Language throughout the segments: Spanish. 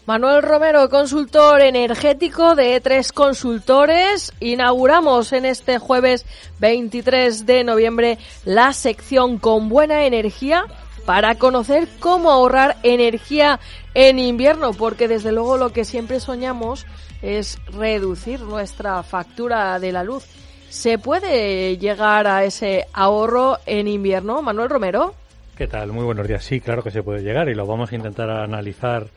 Manuel Romero, consultor energético de E3 Consultores. Inauguramos en este jueves 23 de noviembre la sección Con Buena Energía para conocer cómo ahorrar energía en invierno, porque desde luego lo que siempre soñamos es reducir nuestra factura de la luz. ¿Se puede llegar a ese ahorro en invierno, Manuel Romero? ¿Qué tal? Muy buenos días. Sí, claro que se puede llegar y lo vamos a intentar analizar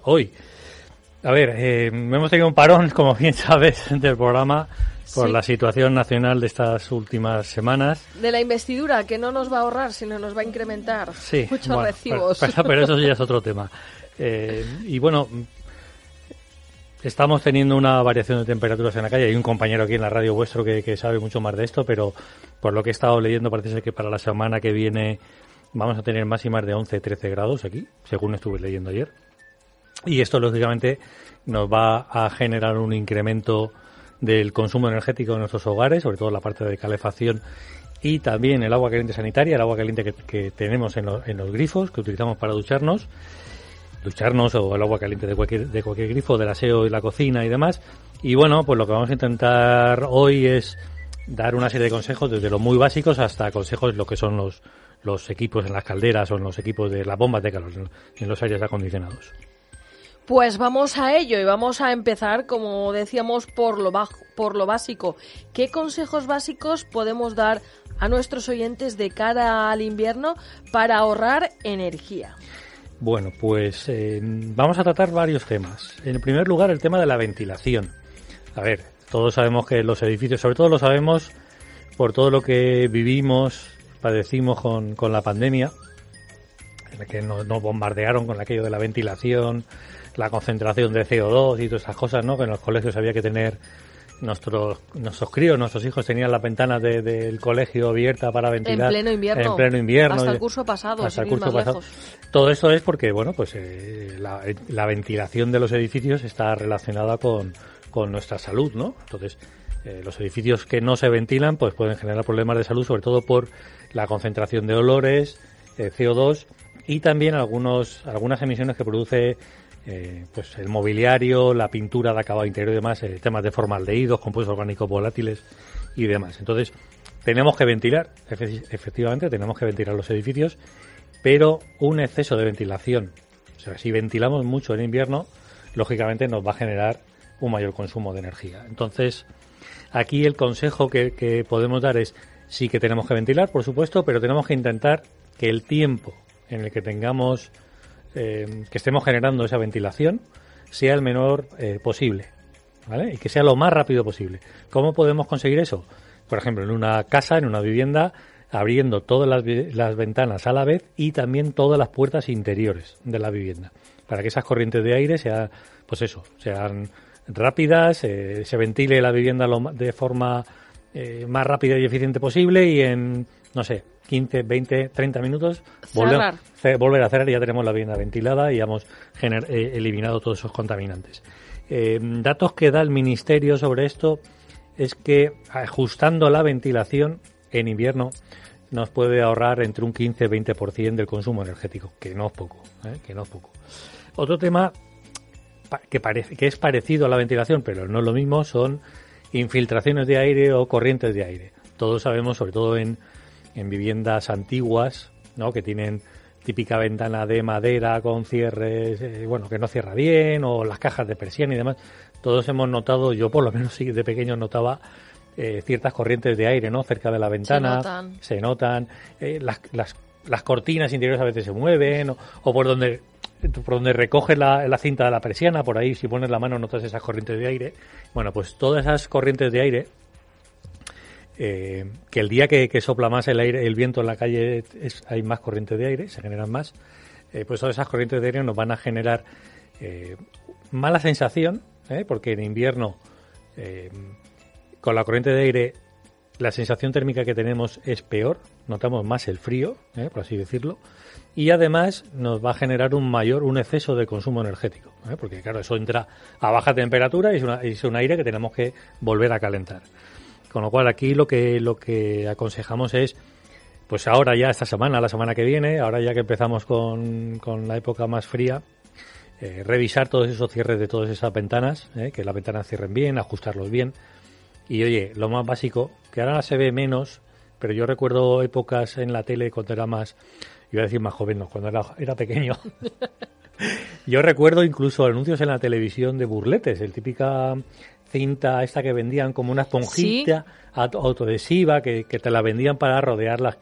hoy. A ver, hemos tenido un parón, como bien sabes, del programa por la situación nacional de estas últimas semanas. De la investidura, que no nos va a ahorrar, sino nos va a incrementar muchos recibos. Pero eso ya es otro tema. Y bueno, estamos teniendo una variación de temperaturas en la calle. Hay un compañero aquí en la radio vuestro que sabe mucho más de esto, pero por lo que he estado leyendo parece ser que para la semana que viene vamos a tener máximas de 11-13 grados aquí, según estuve leyendo ayer. Y esto, lógicamente, nos va a generar un incremento del consumo energético de nuestros hogares, sobre todo la parte de calefacción y también el agua caliente sanitaria, el agua caliente que tenemos en los grifos, que utilizamos para ducharnos o el agua caliente de cualquier grifo, del aseo y la cocina y demás. Y bueno, pues lo que vamos a intentar hoy es dar una serie de consejos, desde los muy básicos hasta consejos lo que son los equipos en las calderas o en los equipos de las bombas de calor, en los aires acondicionados. Pues vamos a ello y vamos a empezar, como decíamos, por lo básico. ¿Qué consejos básicos podemos dar a nuestros oyentes de cara al invierno para ahorrar energía? Bueno, pues vamos a tratar varios temas. En primer lugar, el tema de la ventilación. A ver, todos sabemos que los edificios, sobre todo lo sabemos por todo lo que vivimos, padecimos con la pandemia, en la que nos bombardearon con aquello de la ventilación, la concentración de CO2 y todas esas cosas, ¿no? Que en los colegios había que tener nuestros críos, nuestros hijos tenían las ventanas del colegio abierta para ventilar. En pleno invierno. Hasta el curso pasado. Todo esto es porque, bueno, pues la ventilación de los edificios está relacionada con nuestra salud, ¿no? Entonces, los edificios que no se ventilan, pues pueden generar problemas de salud, sobre todo por la concentración de olores, CO2 y también algunas emisiones que produce pues el mobiliario, la pintura de acabado interior y demás, temas de formaldehídos, compuestos orgánicos volátiles y demás. Entonces, tenemos que ventilar, efectivamente, tenemos que ventilar los edificios, pero un exceso de ventilación, o sea, si ventilamos mucho en invierno, lógicamente nos va a generar un mayor consumo de energía. Entonces, aquí el consejo que podemos dar es, sí que tenemos que ventilar, por supuesto, pero tenemos que intentar que el tiempo en el que tengamos que estemos generando esa ventilación sea el menor posible, ¿vale? Y que sea lo más rápido posible. ¿Cómo podemos conseguir eso? Por ejemplo, en una casa, en una vivienda, abriendo todas las ventanas a la vez y también todas las puertas interiores de la vivienda, para que esas corrientes de aire sean rápidas, se ventile la vivienda de forma más rápida y eficiente posible y en, 15, 20, 30 minutos volver a cerrar y ya tenemos la vivienda ventilada y hemos eliminado todos esos contaminantes. Datos que da el Ministerio sobre esto es que ajustando la ventilación en invierno nos puede ahorrar entre un 15-20% del consumo energético, que no es poco. Otro tema que es parecido a la ventilación, pero no es lo mismo, son infiltraciones de aire o corrientes de aire. Todos sabemos, sobre todo en viviendas antiguas, ¿no? Que tienen típica ventana de madera con cierres, que no cierra bien, o las cajas de persiana y demás. Todos hemos notado, yo por lo menos sí de pequeño notaba ciertas corrientes de aire, ¿no? Cerca de la ventana. Se notan. Las cortinas interiores a veces se mueven, o por donde recoge la cinta de la persiana, por ahí si pones la mano notas esas corrientes de aire. Bueno, pues todas esas corrientes de aire, que el día que sopla más el viento en la calle hay más corrientes de aire, se generan más, pues todas esas corrientes de aire nos van a generar mala sensación, porque en invierno con la corriente de aire la sensación térmica que tenemos es peor, notamos más el frío, por así decirlo, y además nos va a generar un exceso de consumo energético, porque claro, eso entra a baja temperatura y es un aire que tenemos que volver a calentar. Con lo cual aquí lo que aconsejamos es, pues ahora ya esta semana, la semana que viene, ahora ya que empezamos con la época más fría, revisar todos esos cierres de todas esas ventanas, que las ventanas cierren bien, ajustarlos bien. Y oye, lo más básico, que ahora se ve menos, pero yo recuerdo épocas en la tele cuando era más, iba a decir más joven, no, cuando era pequeño. Yo recuerdo incluso anuncios en la televisión de burletes, el típica cinta esta que vendían como una esponjita autoadhesiva que te la vendían para rodear las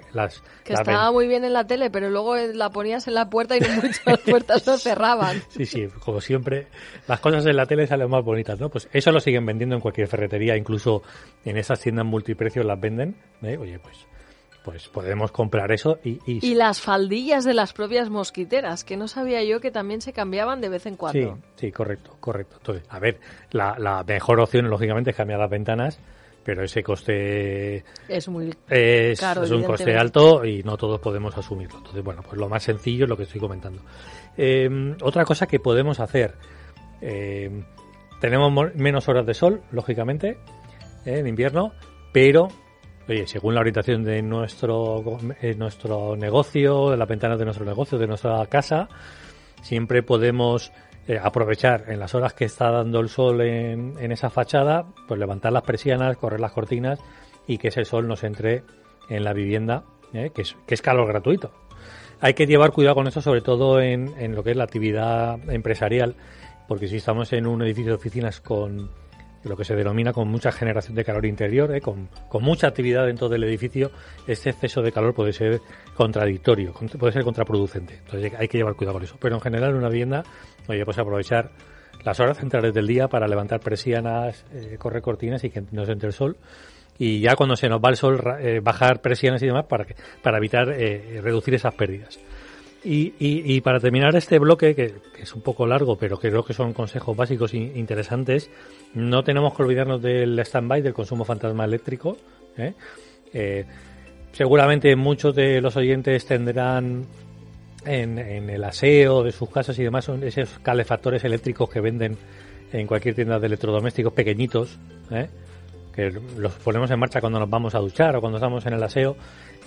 que estaba muy bien en la tele, pero luego la ponías en la puerta y no muchas puertas no cerraban. Sí, como siempre, las cosas en la tele salen más bonitas, ¿no? Pues eso lo siguen vendiendo en cualquier ferretería, incluso en esas tiendas multiprecios las venden, Oye, pues podemos comprar eso y las faldillas de las propias mosquiteras, que no sabía yo que también se cambiaban de vez en cuando. Sí, correcto. Entonces, a ver, la mejor opción, lógicamente, es cambiar las ventanas, pero ese coste es muy caro. Es un coste alto y no todos podemos asumirlo. Entonces, bueno, pues lo más sencillo es lo que estoy comentando. Otra cosa que podemos hacer, tenemos menos horas de sol, lógicamente, en invierno, pero... Oye, según la orientación de nuestro negocio, de las ventanas de nuestro negocio, de nuestra casa, siempre podemos aprovechar en las horas que está dando el sol en esa fachada, pues levantar las persianas, correr las cortinas y que ese sol nos entre en la vivienda, que es calor gratuito. Hay que llevar cuidado con eso, sobre todo en lo que es la actividad empresarial, porque si estamos en un edificio de oficinas con lo que se denomina con mucha generación de calor interior, con mucha actividad dentro del edificio, este exceso de calor puede ser contradictorio, puede ser contraproducente. Entonces hay que llevar cuidado con eso. Pero en general en una vivienda, oye, pues aprovechar las horas centrales del día para levantar persianas, correr cortinas y que nos entre el sol. Y ya cuando se nos va el sol, bajar persianas y demás para evitar reducir esas pérdidas. Y para terminar este bloque, que es un poco largo, pero creo que son consejos básicos e interesantes, no tenemos que olvidarnos del stand-by, del consumo fantasma eléctrico. Seguramente muchos de los oyentes tendrán en el aseo de sus casas y demás son esos calefactores eléctricos que venden en cualquier tienda de electrodomésticos pequeñitos, que los ponemos en marcha cuando nos vamos a duchar o cuando estamos en el aseo.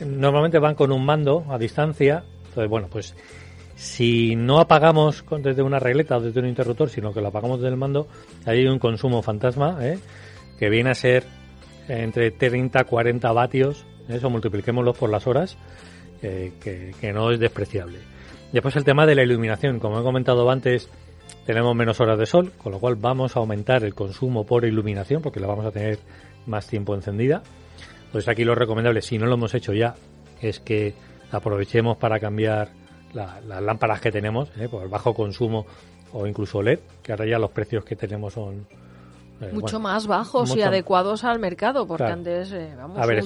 Normalmente van con un mando a distancia. Entonces, bueno, pues si no apagamos desde una regleta o desde un interruptor, sino que lo apagamos desde el mando, hay un consumo fantasma, que viene a ser entre 30 y 40 vatios. Eso multipliquémoslo por las horas, que no es despreciable. Después el tema de la iluminación. Como he comentado antes, tenemos menos horas de sol, con lo cual vamos a aumentar el consumo por iluminación, porque la vamos a tener más tiempo encendida. Pues aquí lo recomendable, si no lo hemos hecho ya, es que aprovechemos para cambiar las lámparas que tenemos, por bajo consumo o incluso LED, que ahora ya los precios que tenemos son mucho más bajos y adecuados al mercado, porque claro. Antes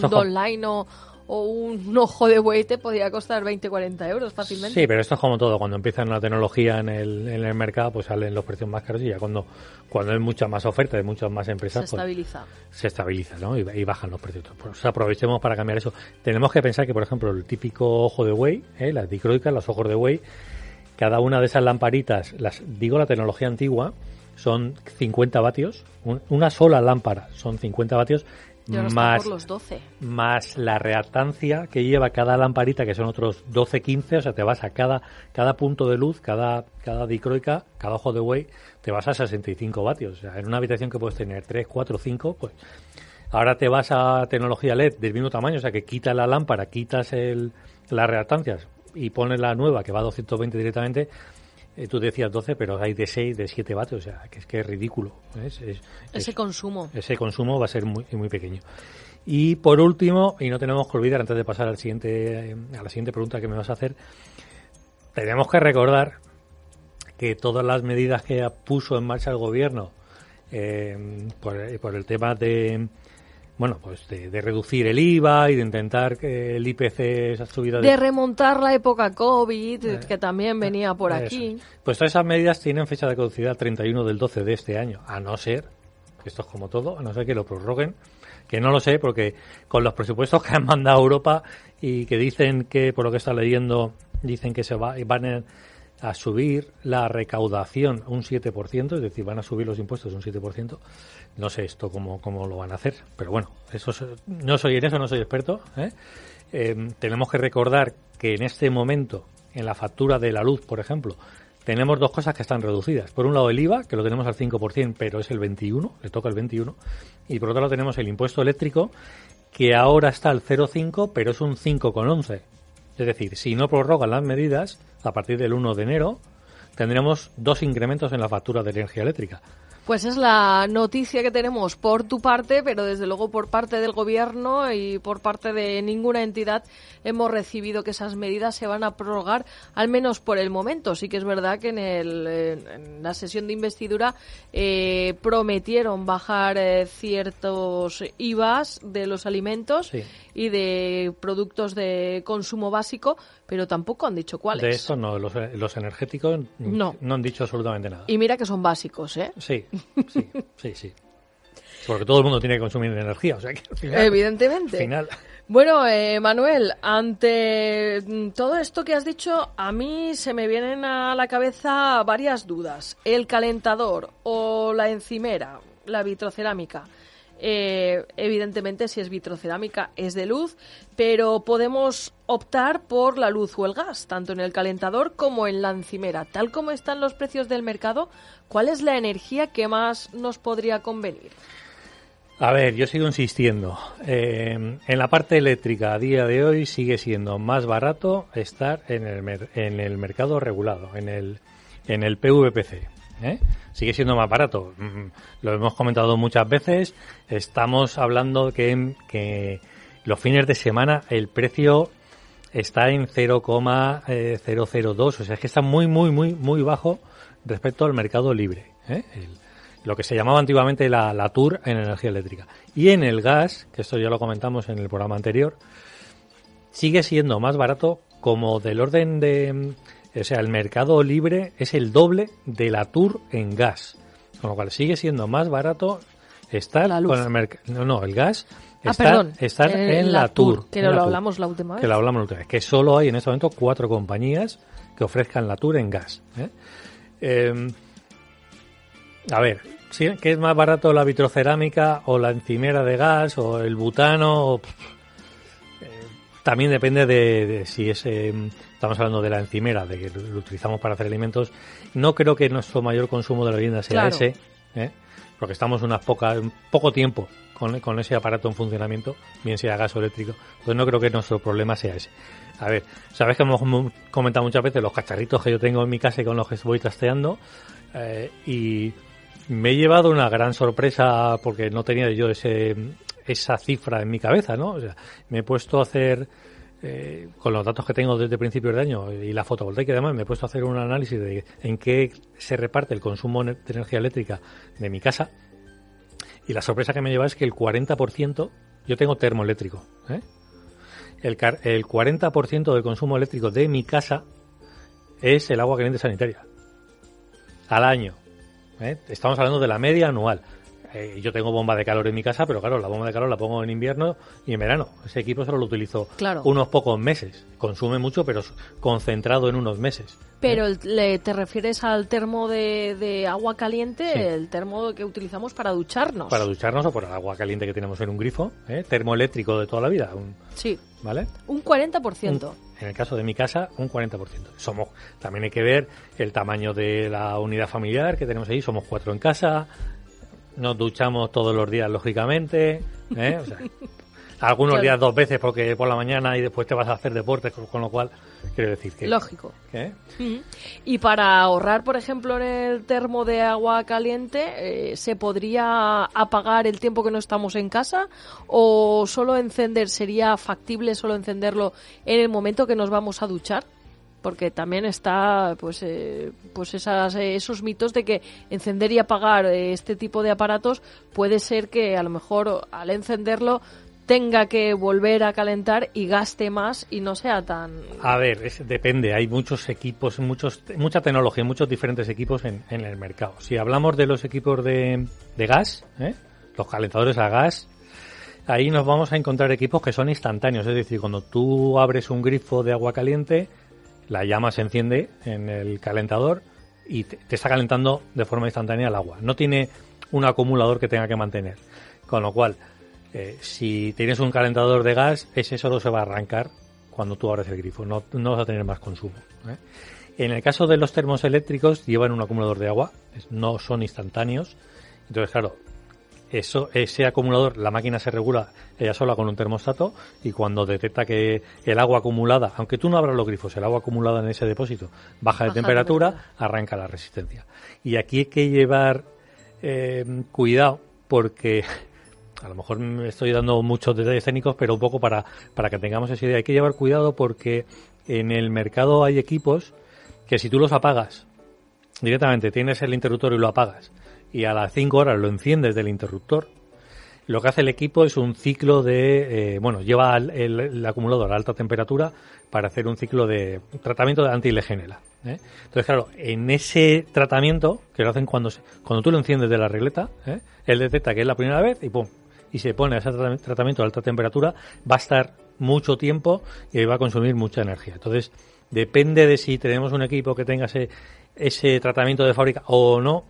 un Donline o un ojo de buey te podía costar 20-40 euros fácilmente. Sí, pero esto es como todo, cuando empieza una tecnología en el mercado, pues salen los precios más caros y ya cuando hay mucha más oferta de muchas más empresas, se estabiliza, ¿no? Y bajan los precios. Pues aprovechemos para cambiar eso. Tenemos que pensar que, por ejemplo, el típico ojo de buey, las dicroicas, los ojos de buey, cada una de esas lamparitas, la tecnología antigua, son 50 vatios, una sola lámpara son 50 vatios, más los 12. Más la reactancia que lleva cada lamparita, que son otros 12-15, o sea, te vas a cada punto de luz, cada dicroica, cada ojo de buey, te vas a 65 vatios. O sea, en una habitación que puedes tener 3, 4, 5, pues ahora te vas a tecnología LED del mismo tamaño, o sea, que quitas la lámpara, quitas las reactancias y pones la nueva que va a 220 directamente. Tú decías 12, pero hay de 6, de 7 vatios, o sea, que es ridículo. Ese consumo va a ser muy, muy pequeño. Y por último, y no tenemos que olvidar, antes de pasar a la siguiente pregunta que me vas a hacer, tenemos que recordar que todas las medidas que puso en marcha el gobierno por el tema de reducir el IVA y de intentar que el IPC, esa subida de remontar la época COVID, que también venía por aquí. Pues todas esas medidas tienen fecha de caducidad 31 del 12 de este año, a no ser, esto es como todo, a no ser que lo prorroguen, que no lo sé, porque con los presupuestos que han mandado a Europa y que dicen que, por lo que está leyendo, dicen que van a subir la recaudación un 7%, es decir, van a subir los impuestos un 7%. No sé esto cómo lo van a hacer, pero bueno, no soy experto. Tenemos que recordar que en este momento, en la factura de la luz, por ejemplo, tenemos dos cosas que están reducidas. Por un lado el IVA, que lo tenemos al 5%, pero es el 21%, le toca el 21%. Y por otro lado tenemos el impuesto eléctrico, que ahora está al 0,5, pero es un 5,11. Es decir, si no prorrogan las medidas, a partir del 1 de enero, tendremos 2 incrementos en la factura de energía eléctrica. Pues es la noticia que tenemos por tu parte, pero desde luego por parte del Gobierno y por parte de ninguna entidad hemos recibido que esas medidas se van a prorrogar, al menos por el momento. Sí que es verdad que en la sesión de investidura prometieron bajar ciertos IVAs de los alimentos y de productos de consumo básico, pero tampoco han dicho cuáles. De eso no, los energéticos no han dicho absolutamente nada. Y mira que son básicos, ¿eh? Sí. Porque todo el mundo tiene que consumir energía, o sea que al final, evidentemente. Final. Bueno, Manuel, ante todo esto que has dicho, a mí se me vienen a la cabeza varias dudas. El calentador o la encimera, la vitrocerámica. Evidentemente, si es vitrocerámica es de luz, pero podemos optar por la luz o el gas, tanto en el calentador como en la encimera. Tal como están los precios del mercado, ¿cuál es la energía que más nos podría convenir? A ver, yo sigo insistiendo. En la parte eléctrica, a día de hoy, sigue siendo más barato estar en el mercado regulado, en el PVPC. Sigue siendo más barato. Lo hemos comentado muchas veces. Estamos hablando que los fines de semana el precio está en 0,002. O sea, es que está muy, muy, muy, muy bajo respecto al mercado libre. Lo que se llamaba antiguamente la TUR en energía eléctrica. Y en el gas, que esto ya lo comentamos en el programa anterior, sigue siendo más barato, como del orden de... O sea, el mercado libre es el doble de la TUR en gas. Con lo cual sigue siendo más barato estar con el mercado... No, el gas... Estar en la TUR. Que lo hablamos la última vez. Que lo hablamos la última vez. Que solo hay en este momento 4 compañías que ofrezcan la TUR en gas. A ver, ¿qué es más barato, la vitrocerámica o la encimera de gas o el butano? También depende de si es... estamos hablando de la encimera, de que lo utilizamos para hacer alimentos. No creo que nuestro mayor consumo de la vivienda sea ese, porque estamos un poco tiempo con ese aparato en funcionamiento, bien sea gas o eléctrico. Entonces no creo que nuestro problema sea ese. A ver, sabes que hemos comentado muchas veces los cacharritos que yo tengo en mi casa y con los que voy trasteando, y me he llevado una gran sorpresa porque no tenía yo esa cifra en mi cabeza, ¿no? O sea, me he puesto a hacer, con los datos que tengo desde principios de año y la fotovoltaica y demás, me he puesto a hacer un análisis de en qué se reparte el consumo de energía eléctrica de mi casa, y la sorpresa que me lleva es que el 40%, yo tengo termoeléctrico, el 40% del consumo eléctrico de mi casa es el agua caliente sanitaria al año. Estamos hablando de la media anual. Yo tengo bomba de calor en mi casa, pero claro, la bomba de calor la pongo en invierno y en verano. Ese equipo solo lo utilizo unos pocos meses. Consume mucho, pero concentrado en unos meses. Pero ¿te refieres al termo de agua caliente? Sí. El termo que utilizamos para ducharnos. Para ducharnos o por el agua caliente que tenemos en un grifo. Termoeléctrico de toda la vida. Sí. ¿Vale? Un 40%. En el caso de mi casa, un 40%. También hay que ver el tamaño de la unidad familiar que tenemos ahí. Somos 4 en casa. Nos duchamos todos los días, lógicamente. O sea, algunos días 2 veces porque por la mañana y después te vas a hacer deporte, con lo cual quiero decir que... Lógico. Y para ahorrar, por ejemplo, en el termo de agua caliente, ¿se podría apagar el tiempo que no estamos en casa? ¿O solo sería factible solo encenderlo en el momento que nos vamos a duchar? Porque también está esos mitos de que encender y apagar este tipo de aparatos puede ser que a lo mejor al encenderlo tenga que volver a calentar y gaste más y no sea tan... A ver, depende. Hay muchos equipos, mucha tecnología, muchos diferentes equipos en el mercado. Si hablamos de los equipos de gas, los calentadores a gas, ahí nos vamos a encontrar equipos que son instantáneos. Es decir, cuando tú abres un grifo de agua caliente, la llama se enciende en el calentador y te está calentando de forma instantánea el agua. No tiene un acumulador que tenga que mantener. Con lo cual, si tienes un calentador de gas, ese solo se va a arrancar cuando tú abres el grifo. No vas a tener más consumo. En el caso de los termos eléctricos llevan un acumulador de agua, no son instantáneos. Entonces, claro, ese acumulador, la máquina se regula ella sola con un termostato y cuando detecta que el agua acumulada, aunque tú no abras los grifos, el agua acumulada en ese depósito baja de temperatura, arranca la resistencia. Y aquí hay que llevar cuidado porque... A lo mejor me estoy dando muchos detalles técnicos, pero un poco para que tengamos esa idea. Hay que llevar cuidado porque en el mercado hay equipos que si tú los apagas directamente, tienes el interruptor y lo apagas, y a las 5 horas lo enciendes del interruptor, lo que hace el equipo es un ciclo de... lleva el acumulador a alta temperatura para hacer un ciclo de tratamiento de antilegénela. Entonces, claro, en ese tratamiento, que lo hacen cuando tú lo enciendes de la regleta, él detecta que es la primera vez y ¡pum! Y se pone a ese tratamiento a alta temperatura, va a estar mucho tiempo y va a consumir mucha energía. Entonces, depende de si tenemos un equipo que tenga ese tratamiento de fábrica o no,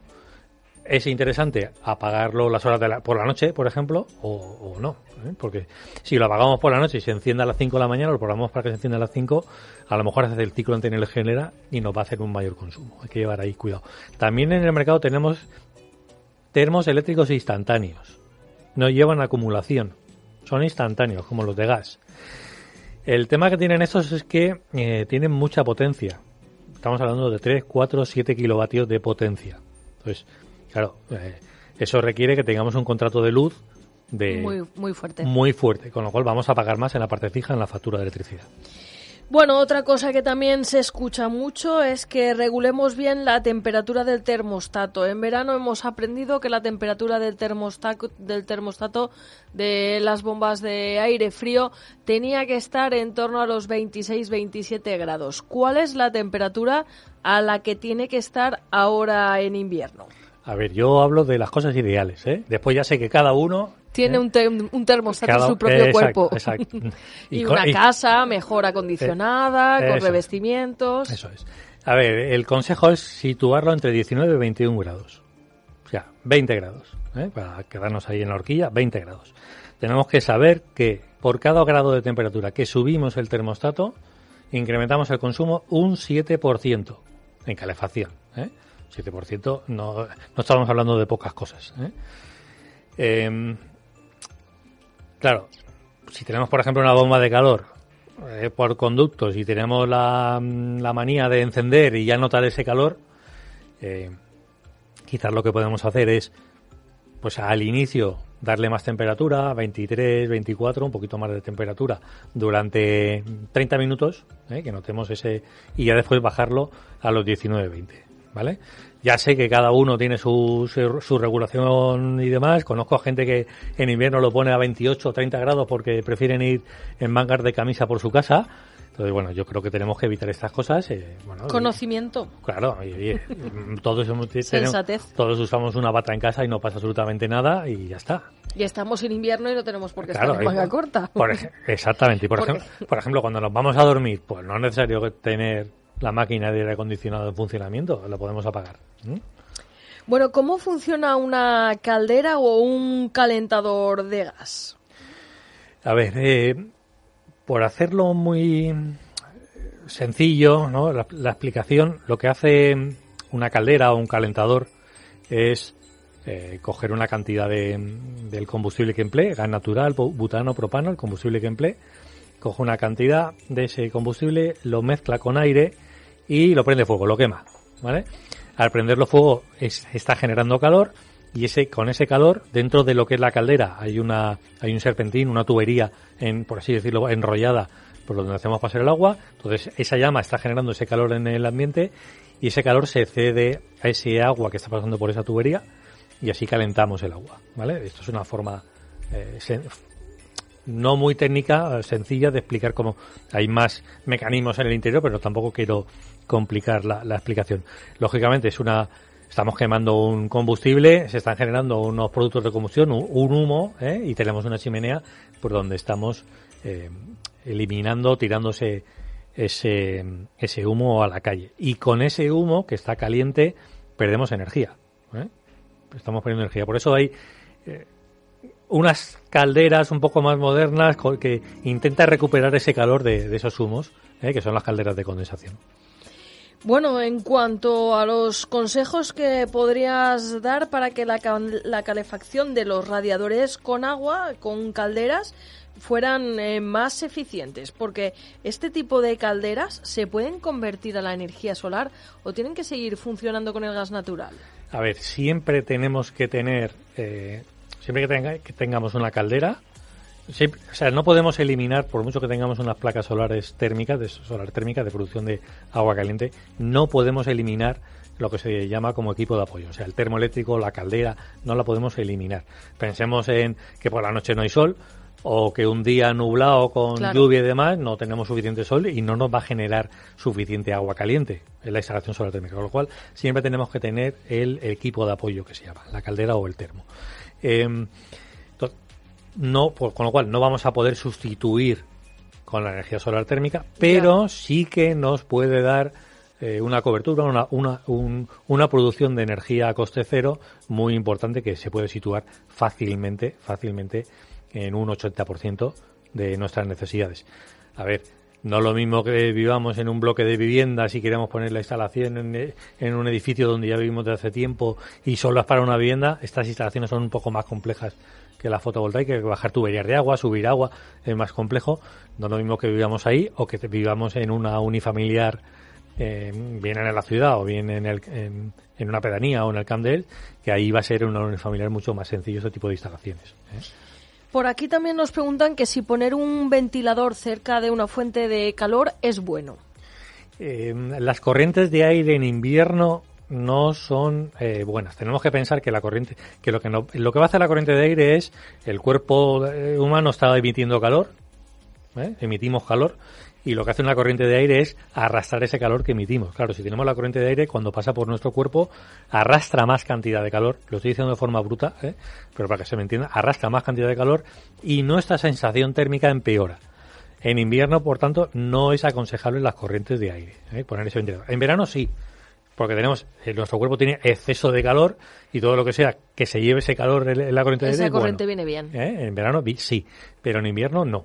es interesante apagarlo las horas por la noche, por ejemplo, o no. Porque si lo apagamos por la noche y se enciende a las 5 de la mañana, lo programamos para que se encienda a las 5, a lo mejor hace el ciclo antilegénela y nos va a hacer un mayor consumo. Hay que llevar ahí cuidado. También en el mercado tenemos termos eléctricos instantáneos. No llevan acumulación, son instantáneos, como los de gas. El tema que tienen estos es que tienen mucha potencia. Estamos hablando de 3, 4, 7 kilovatios de potencia. Entonces, claro, eso requiere que tengamos un contrato de luz muy fuerte, con lo cual vamos a pagar más en la parte fija en la factura de electricidad. Bueno, otra cosa que también se escucha mucho es que regulemos bien la temperatura del termostato. En verano hemos aprendido que la temperatura del termostato de las bombas de aire frío tenía que estar en torno a los 26-27 grados. ¿Cuál es la temperatura a la que tiene que estar ahora en invierno? A ver, yo hablo de las cosas ideales, ¿eh? Después ya sé que cada uno... Tiene un termostato en su propio cuerpo. Exacto. Y una casa mejor acondicionada, con revestimientos. Eso es. A ver, el consejo es situarlo entre 19 y 21 grados. O sea, 20 grados. Para quedarnos ahí en la horquilla, 20 grados. Tenemos que saber que por cada grado de temperatura que subimos el termostato, incrementamos el consumo un 7% en calefacción. 7% no estamos hablando de pocas cosas. Claro, si tenemos, por ejemplo, una bomba de calor por conductos y tenemos la manía de encender y ya notar ese calor, quizás lo que podemos hacer es, pues al inicio, darle más temperatura, 23, 24, un poquito más de temperatura durante 30 minutos, que notemos ese, y ya después bajarlo a los 19, 20. ¿Vale? Ya sé que cada uno tiene su regulación y demás. Conozco a gente que en invierno lo pone a 28 o 30 grados porque prefieren ir en mangas de camisa por su casa. Entonces, bueno, yo creo que tenemos que evitar estas cosas. Conocimiento. Claro, todos usamos una bata en casa y no pasa absolutamente nada y ya está. Y estamos en invierno y no tenemos por qué estar en manga corta. Exactamente. Y por ejemplo, cuando nos vamos a dormir, pues no es necesario tener la máquina de aire acondicionado en funcionamiento, lo podemos apagar. Bueno, ¿cómo funciona una caldera o un calentador de gas? A ver, por hacerlo muy sencillo, ¿no? La explicación, lo que hace una caldera o un calentador es coger una cantidad del combustible que emplee, gas natural, butano, propano, el combustible que emplee, coge una cantidad de ese combustible, lo mezcla con aire y lo prende fuego, lo quema, ¿vale? Al prenderlo fuego está generando calor y con ese calor, dentro de lo que es la caldera, hay un serpentín, una tubería, por así decirlo, enrollada por donde hacemos pasar el agua. Entonces esa llama está generando ese calor en el ambiente y ese calor se cede a ese agua que está pasando por esa tubería y así calentamos el agua, ¿vale? Esto es una forma no muy técnica, sencilla de explicar cómo hay más mecanismos en el interior, pero tampoco quiero complicar la explicación. Lógicamente estamos quemando un combustible, se están generando unos productos de combustión, un humo, y tenemos una chimenea por donde estamos eliminando, tirándose ese humo a la calle. Y con ese humo que está caliente perdemos energía. Estamos perdiendo energía. Por eso hay unas calderas un poco más modernas que intentan recuperar ese calor de esos humos, que son las calderas de condensación. Bueno, en cuanto a los consejos que podrías dar para que la calefacción de los radiadores con agua, con calderas, fueran más eficientes, porque este tipo de calderas se pueden convertir a la energía solar o tienen que seguir funcionando con el gas natural. A ver, siempre tenemos que tener, siempre que tengamos una caldera, siempre, o sea, no podemos eliminar, por mucho que tengamos unas placas solares térmicas, de producción de agua caliente, no podemos eliminar lo que se llama como equipo de apoyo. O sea, el termoeléctrico, la caldera, no la podemos eliminar. Pensemos en que por la noche no hay sol, o que un día nublado con lluvia y demás no tenemos suficiente sol y no nos va a generar suficiente agua caliente en la instalación solar térmica. Con lo cual, siempre tenemos que tener el equipo de apoyo que se llama, la caldera o el termo. Con lo cual, no vamos a poder sustituir con la energía solar térmica, pero sí que nos puede dar una cobertura, una producción de energía a coste cero muy importante que se puede situar fácilmente en un 80% de nuestras necesidades. A ver, no es lo mismo que vivamos en un bloque de viviendas y queremos poner la instalación en un edificio donde ya vivimos desde hace tiempo y solo es para una vivienda. Estas instalaciones son un poco más complejas que la fotovoltaica, que bajar tuberías de agua, subir agua, es más complejo. No es lo mismo que vivamos ahí o que vivamos en una unifamiliar, bien en la ciudad o bien en una pedanía o en el Camp de Él, que ahí va a ser una unifamiliar mucho más sencillo este tipo de instalaciones. Por aquí también nos preguntan que si poner un ventilador cerca de una fuente de calor es bueno. Las corrientes de aire en invierno no son buenas. Tenemos que pensar que lo que va a hacer la corriente de aire es el cuerpo humano está emitiendo calor, emitimos calor, y lo que hace una corriente de aire es arrastrar ese calor que emitimos. Claro, si tenemos la corriente de aire, cuando pasa por nuestro cuerpo, arrastra más cantidad de calor. Lo estoy diciendo de forma bruta, pero para que se me entienda, arrastra más cantidad de calor y nuestra sensación térmica empeora. En invierno, por tanto, no es aconsejable las corrientes de aire, poner ese ventilador. En verano sí, porque nuestro cuerpo tiene exceso de calor y todo lo que sea que se lleve ese calor en la corriente de aire. Esa corriente viene bien. En verano sí, pero en invierno no.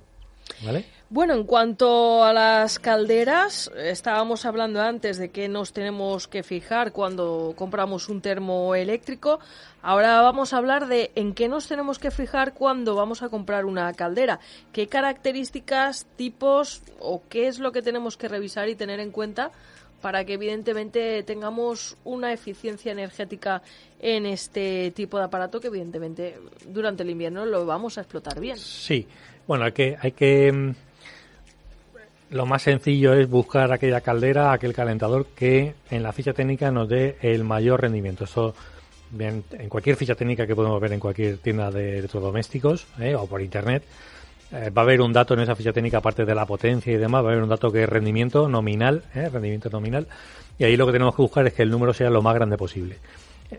¿Vale? Bueno, en cuanto a las calderas, estábamos hablando antes de que nos tenemos que fijar cuando compramos un termo eléctrico. Ahora vamos a hablar de en qué nos tenemos que fijar cuando vamos a comprar una caldera. ¿Qué características, tipos o qué es lo que tenemos que revisar y tener en cuenta para que evidentemente tengamos una eficiencia energética en este tipo de aparato que evidentemente durante el invierno lo vamos a explotar bien? Sí, bueno, hay que lo más sencillo es buscar aquella caldera, aquel calentador que en la ficha técnica nos dé el mayor rendimiento. Eso bien, en cualquier ficha técnica que podemos ver en cualquier tienda de electrodomésticos o por internet, va a haber un dato en esa ficha técnica, aparte de la potencia y demás, va a haber un dato que es rendimiento nominal, y ahí lo que tenemos que buscar es que el número sea lo más grande posible.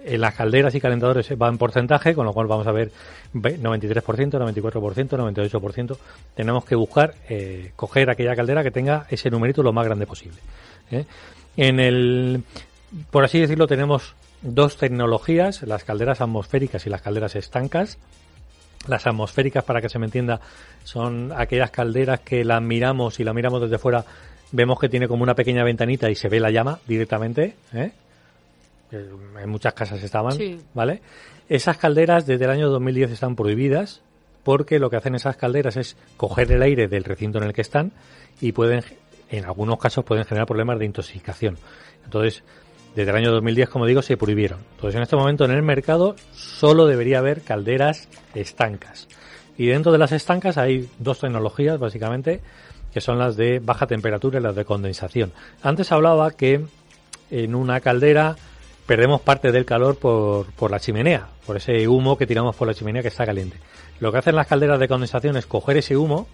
En las calderas y calentadores va en porcentaje, con lo cual vamos a ver 93%, 94%, 98%. Tenemos que buscar, coger aquella caldera que tenga ese numerito lo más grande posible. Por así decirlo, tenemos dos tecnologías, las calderas atmosféricas y las calderas estancas. Las atmosféricas, para que se me entienda, son aquellas calderas que las miramos y la miramos desde fuera, vemos que tiene como una pequeña ventanita y se ve la llama directamente, en muchas casas estaban, sí. ¿Vale? Esas calderas desde el año 2010 están prohibidas porque lo que hacen esas calderas es coger el aire del recinto en el que están y en algunos casos pueden generar problemas de intoxicación. Entonces, desde el año 2010, como digo, se prohibieron. Entonces, en este momento en el mercado solo debería haber calderas estancas. Y dentro de las estancas hay dos tecnologías, básicamente, que son las de baja temperatura y las de condensación. Antes hablaba que en una caldera perdemos parte del calor por la chimenea, por ese humo que tiramos por la chimenea que está caliente. Lo que hacen las calderas de condensación es coger ese humo,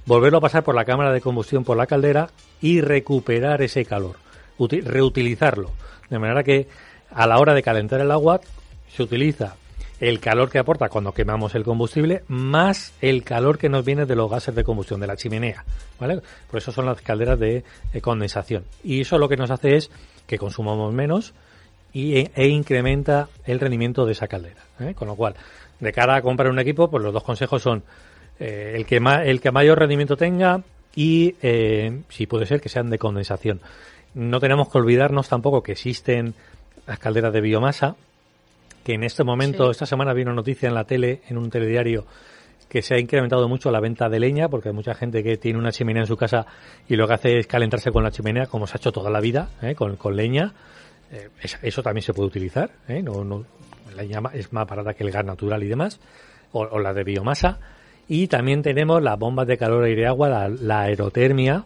volverlo a pasar por la cámara de combustión por la caldera y recuperar ese calor, reutilizarlo. De manera que a la hora de calentar el agua se utiliza el calor que aporta cuando quemamos el combustible más el calor que nos viene de los gases de combustión, de la chimenea, ¿vale? Por eso son las calderas de condensación. Y eso lo que nos hace es que consumamos menos e incrementa el rendimiento de esa caldera, Con lo cual, de cara a comprar un equipo, pues los dos consejos son el que mayor rendimiento tenga y si puede ser que sean de condensación. No tenemos que olvidarnos tampoco que existen las calderas de biomasa, que en este momento, esta semana vi una noticia en la tele, en un telediario, que se ha incrementado mucho la venta de leña, porque hay mucha gente que tiene una chimenea en su casa y lo que hace es calentarse con la chimenea, como se ha hecho toda la vida, con leña. Eso también se puede utilizar, la leña es más barata que el gas natural y demás, o la de biomasa. Y también tenemos las bombas de calor, aire y agua, la aerotermia,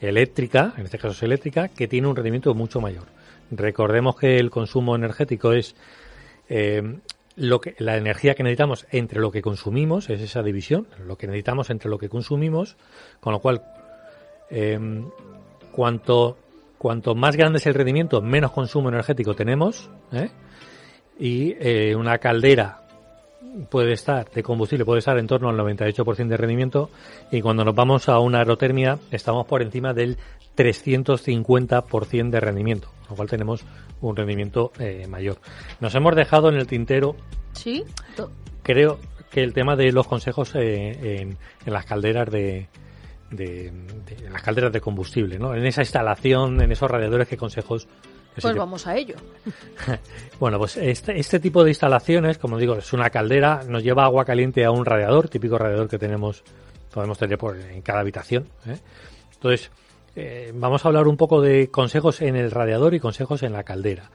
eléctrica, en este caso es eléctrica, que tiene un rendimiento mucho mayor. Recordemos que el consumo energético es la energía que necesitamos entre lo que consumimos, es esa división, lo que necesitamos entre lo que consumimos, con lo cual cuanto más grande es el rendimiento, menos consumo energético tenemos, y una caldera de combustible puede estar en torno al 98% de rendimiento, y cuando nos vamos a una aerotermia estamos por encima del 350% de rendimiento, con lo cual tenemos un rendimiento mayor. Nos hemos dejado en el tintero, ¿sí? Creo que el tema de los consejos en las calderas de las calderas de combustible, ¿no? En esa instalación, en esos radiadores, ¿qué consejos? Pues vamos a ello. Bueno, pues este tipo de instalaciones, como digo, es una caldera, nos lleva agua caliente a un radiador, típico radiador que podemos tener en cada habitación, Entonces, vamos a hablar un poco de consejos en el radiador y consejos en la caldera.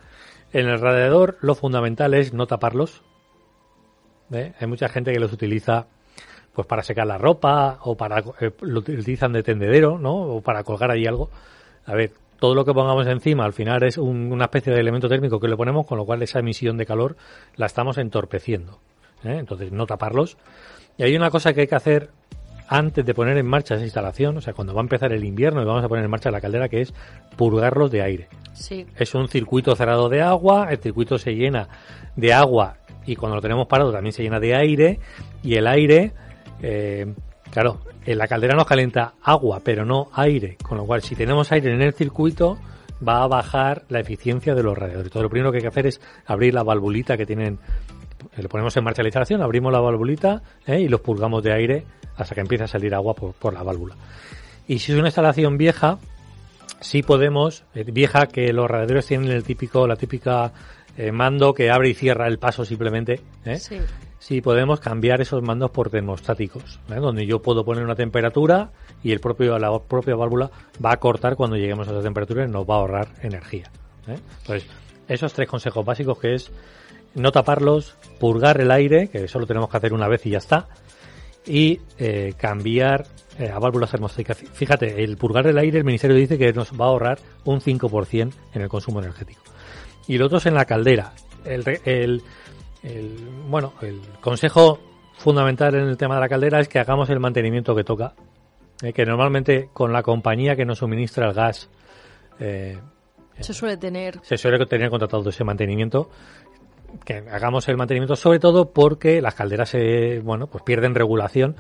En el radiador lo fundamental es no taparlos. Hay mucha gente que los utiliza pues para secar la ropa o lo utilizan de tendedero, ¿no? O para colgar ahí algo. A ver, todo lo que pongamos encima al final es una especie de elemento térmico que le ponemos, con lo cual esa emisión de calor la estamos entorpeciendo. Entonces, no taparlos. Y hay una cosa que hay que hacer antes de poner en marcha esa instalación, o sea, cuando va a empezar el invierno y vamos a poner en marcha la caldera, que es purgarlos de aire. Sí. Es un circuito cerrado de agua, el circuito se llena de agua y cuando lo tenemos parado también se llena de aire, y el aire, claro, en la caldera nos calienta agua, pero no aire, con lo cual si tenemos aire en el circuito va a bajar la eficiencia de los radiadores. Entonces lo primero que hay que hacer es abrir la valvulita que tienen, le ponemos en marcha la instalación, abrimos la valvulita y los purgamos de aire hasta que empiece a salir agua por la válvula. Y si es una instalación vieja, sí podemos, vieja que los radiadores tienen la típica mando que abre y cierra el paso simplemente, sí podemos cambiar esos mandos por termostáticos, donde yo puedo poner una temperatura y la propia válvula va a cortar cuando lleguemos a esa temperatura y nos va a ahorrar energía. Entonces, esos 3 consejos básicos, que es no taparlos, purgar el aire, que eso lo tenemos que hacer una vez y ya está, y cambiar a válvulas termostáticas. Fíjate, el purgar el aire, el Ministerio dice que nos va a ahorrar un 5% en el consumo energético. Y lo otro es en la caldera. El consejo fundamental en el tema de la caldera es que hagamos el mantenimiento que toca, que normalmente con la compañía que nos suministra el gas se suele tener contratado ese mantenimiento, que hagamos el mantenimiento, sobre todo porque las calderas pues pierden regulación,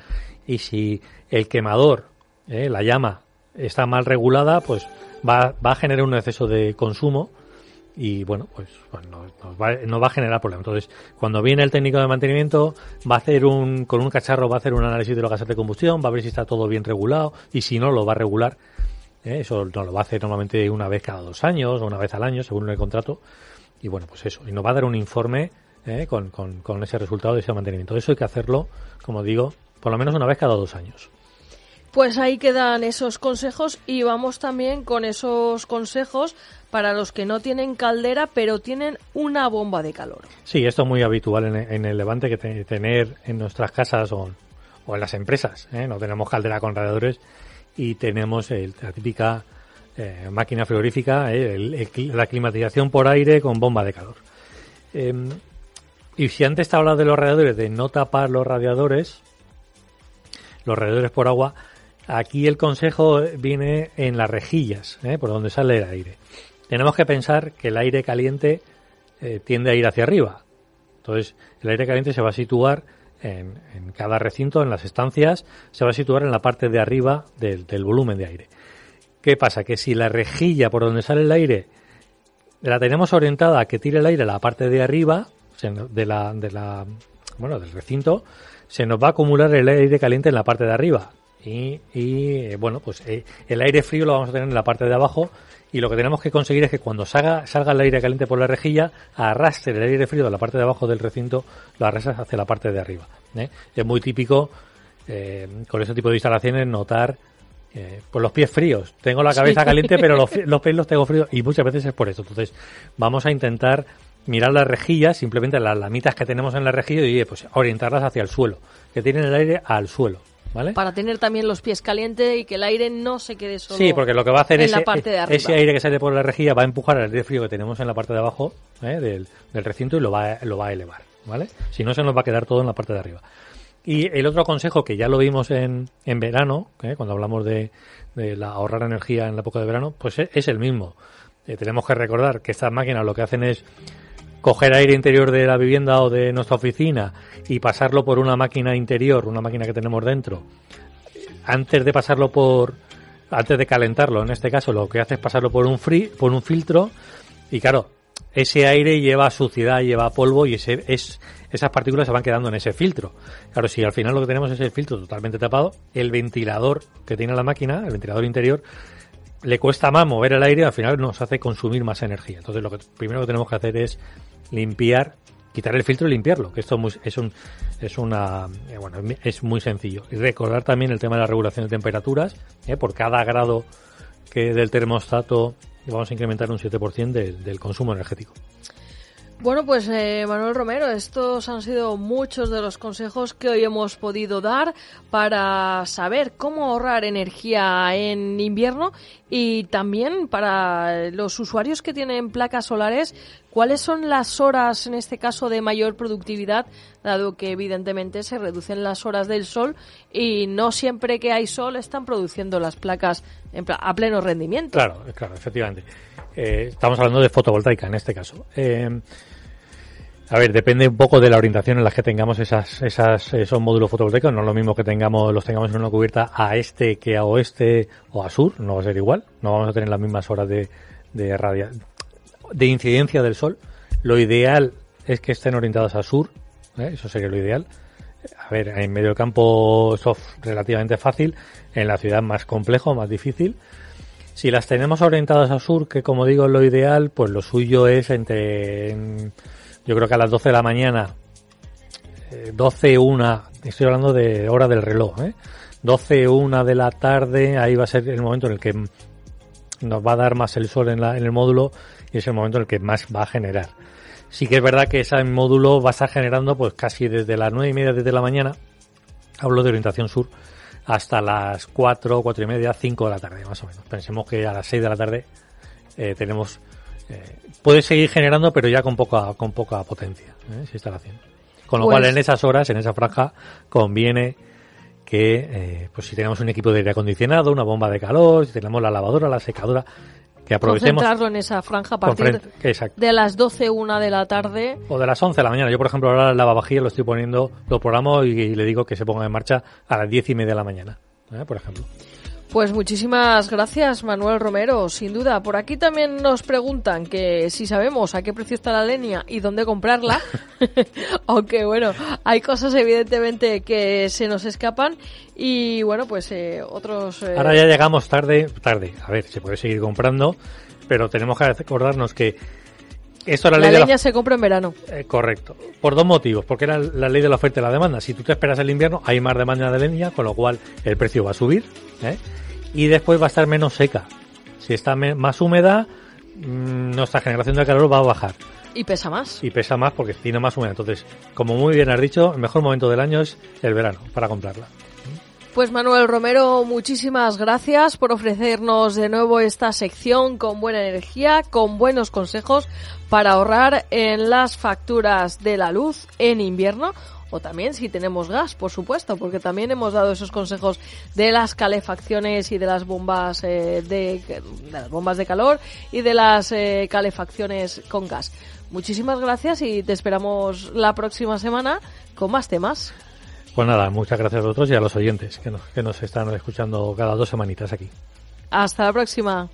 y si el quemador, la llama, está mal regulada, pues va a generar un exceso de consumo y nos va a generar problemas. Entonces, cuando viene el técnico de mantenimiento, va a hacer con un cacharro va a hacer un análisis de los gases de combustión, va a ver si está todo bien regulado, y si no, lo va a regular. Eso no lo va a hacer normalmente una vez cada 2 años o una vez al año, según el contrato. Y bueno, pues eso. Y nos va a dar un informe con ese resultado de ese mantenimiento. Eso hay que hacerlo, como digo, por lo menos una vez cada 2 años. Pues ahí quedan esos consejos, y vamos también con esos consejos para los que no tienen caldera pero tienen una bomba de calor. Sí, esto es muy habitual en el Levante, que tener en nuestras casas o en las empresas. No tenemos caldera con radiadores y tenemos la típica máquina frigorífica, la climatización por aire con bomba de calor. Y si antes te hablaba de los radiadores, de no tapar los radiadores por agua, aquí el consejo viene en las rejillas, por donde sale el aire. Tenemos que pensar que el aire caliente tiende a ir hacia arriba. Entonces, el aire caliente se va a situar en cada recinto, en las estancias, se va a situar en la parte de arriba del volumen de aire. ¿Qué pasa? Que si la rejilla por donde sale el aire la tenemos orientada a que tire el aire a la parte de arriba del recinto, se nos va a acumular el aire caliente en la parte de arriba. Y bueno, pues el aire frío lo vamos a tener en la parte de abajo, y lo que tenemos que conseguir es que cuando salga el aire caliente por la rejilla, arrastre el aire frío de la parte de abajo del recinto, lo arrastra hacia la parte de arriba. Es muy típico con ese tipo de instalaciones notar pues los pies fríos. Tengo la cabeza caliente, pero los pies los tengo fríos, y muchas veces es por eso. Entonces vamos a intentar mirar las rejillas, simplemente las lamitas que tenemos en la rejilla, y pues orientarlas hacia el suelo, que tienen el aire al suelo, ¿vale? Para tener también los pies calientes y que el aire no se quede solo. Sí, porque lo que va a hacer en la parte de arriba. Ese aire que sale por la rejilla va a empujar el aire frío que tenemos en la parte de abajo del recinto, y lo va a elevar, ¿vale? Si no, se nos va a quedar todo en la parte de arriba. Y el otro consejo, que ya lo vimos en verano, cuando hablamos de ahorrar energía en la época de verano, pues es el mismo. Tenemos que recordar que estas máquinas lo que hacen es coger aire interior de la vivienda o de nuestra oficina y pasarlo por una máquina interior, una máquina que tenemos dentro. Antes de calentarlo, en este caso, lo que hace es pasarlo por un filtro, y claro, ese aire lleva suciedad, lleva polvo, y esas partículas se van quedando en ese filtro. Claro, si al final lo que tenemos es el filtro totalmente tapado, el ventilador que tiene la máquina, el ventilador interior, le cuesta más mover el aire, y al final nos hace consumir más energía. Entonces lo que primero que tenemos que hacer es quitar el filtro y limpiarlo, que esto es muy sencillo. Y recordar también el tema de la regulación de temperaturas, por cada grado del termostato vamos a incrementar un 7% del consumo energético. Bueno, pues Manuel Romero, estos han sido muchos de los consejos que hoy hemos podido dar para saber cómo ahorrar energía en invierno, y también para los usuarios que tienen placas solares, cuáles son las horas, en este caso, de mayor productividad, dado que evidentemente se reducen las horas del sol y no siempre que hay sol están produciendo las placas a pleno rendimiento. Claro, efectivamente. Estamos hablando de fotovoltaica en este caso. A ver, depende un poco de la orientación en la que tengamos esos módulos fotovoltaicos. No es lo mismo que los tengamos en una cubierta a este que a oeste o a sur. No va a ser igual. No vamos a tener las mismas horas de incidencia del sol. Lo ideal es que estén orientadas a sur. Eso sería lo ideal. A ver, en medio del campo eso es relativamente fácil. En la ciudad más complejo, más difícil. Si las tenemos orientadas a sur, que como digo es lo ideal, pues lo suyo es yo creo que a las 12 de la mañana, 12, 1, estoy hablando de hora del reloj, 12, 1 de la tarde, ahí va a ser el momento en el que nos va a dar más el sol en el módulo, y es el momento en el que más va a generar. Sí que es verdad que ese módulo va a estar generando pues casi desde las 9:30 de la mañana, hablo de orientación sur, hasta las 4, 4:30, 5 de la tarde, más o menos. Pensemos que a las 6 de la tarde tenemos... puede seguir generando, pero ya con poca potencia, esa instalación. Con lo cual, en esas horas, en esa franja, conviene que, pues si tenemos un equipo de aire acondicionado, una bomba de calor, si tenemos la lavadora, la secadora, que aprovechemos. Concentrarlo en esa franja a partir de las 12, 1 de la tarde. O de las 11 de la mañana. Yo, por ejemplo, ahora el lavavajillas lo programo y le digo que se ponga en marcha a las 10:30 de la mañana, por ejemplo. Pues muchísimas gracias, Manuel Romero, sin duda. Por aquí también nos preguntan que si sabemos a qué precio está la leña y dónde comprarla, aunque bueno, hay cosas evidentemente que se nos escapan, y bueno, pues otros... Ahora ya llegamos tarde, a ver, se puede seguir comprando, pero tenemos que acordarnos que esto es la leña se compra en verano. Correcto, por dos motivos, porque era la ley de la oferta y la demanda. Si tú te esperas el invierno, hay más demanda de leña, con lo cual el precio va a subir, y después va a estar menos seca. Si está más húmeda, nuestra generación de calor va a bajar. Y pesa más. Y pesa más porque tiene más humedad. Entonces, como muy bien has dicho, el mejor momento del año es el verano para comprarla. Pues Manuel Romero, muchísimas gracias por ofrecernos de nuevo esta sección con buena energía, con buenos consejos para ahorrar en las facturas de la luz en invierno. O también si tenemos gas, por supuesto, porque también hemos dado esos consejos de las calefacciones y de las bombas de las bombas de calor y de las calefacciones con gas. Muchísimas gracias y te esperamos la próxima semana con más temas. Pues nada, muchas gracias a vosotros y a los oyentes que nos están escuchando cada 2 semanitas aquí. Hasta la próxima.